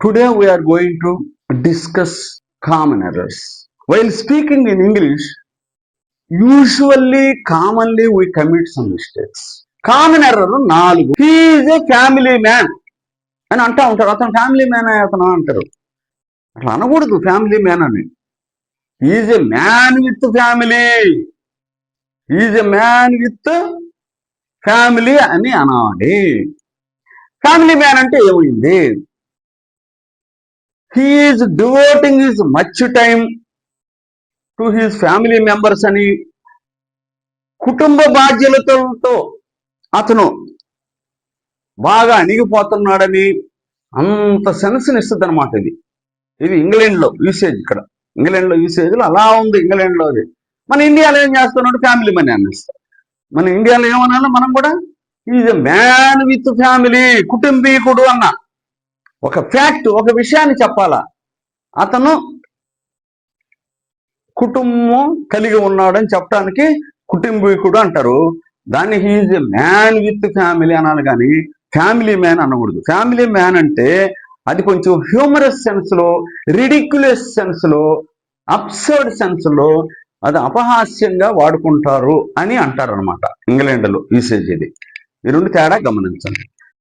Today we are going to discuss common errors. While speaking in English, commonly we commit some mistakes. Common error 4. He is a family man అని అంటూ ఉంటారు. అతను family man అతను అంటారు. అట్లా అనకూడదు family man అని. Is a man with family. Is a man with family అని అనాలి. ఫ్యామిలీ మ్యాన్ అంటే ఏమైంది? He is devoting his much time to his family members అని, కుటుంబ బాధ్యతలతో అతను బాగా అణిగిపోతున్నాడని అంత సెన్స్ని ఇస్తుంది అనమాట. ఇది ఇంగ్లాండ్లో యూసేజ్. ఇక్కడ ఇంగ్లాండ్లో యూసేజ్లో అలా ఉంది. ఇంగ్లాండ్లో అది. మన ఇండియాలో ఏం చేస్తున్నాడు? ఫ్యామిలీ మనీ అనిస్తారు. మన ఇండియాలో ఏమన్నా మనం కూడా is a man with family, కుటుంబీకుడు అన్న ఒక ఫ్యాక్ట్, ఒక విషయాన్ని చెప్పాలా. అతను కుటుంబం కలిగి ఉన్నాడని చెప్పడానికి కుటుంబీకుడు అంటారు. దాన్ని he is a man with family అనాలి, కానీ ఫ్యామిలీ మ్యాన్ అనకూడదు. ఫ్యామిలీ మ్యాన్ అంటే అది కొంచెం హ్యూమరస్ సెన్స్లో, రిడిక్యులస్ సెన్స్లో, అబ్సర్డ్ సెన్స్లో అది అపహాస్యంగా వాడుకుంటారు అని అంటారు అనమాట ఇంగ్లాండ్లో యూసేజ్. ఇది ఈ రెండు తేడా గమనించండి.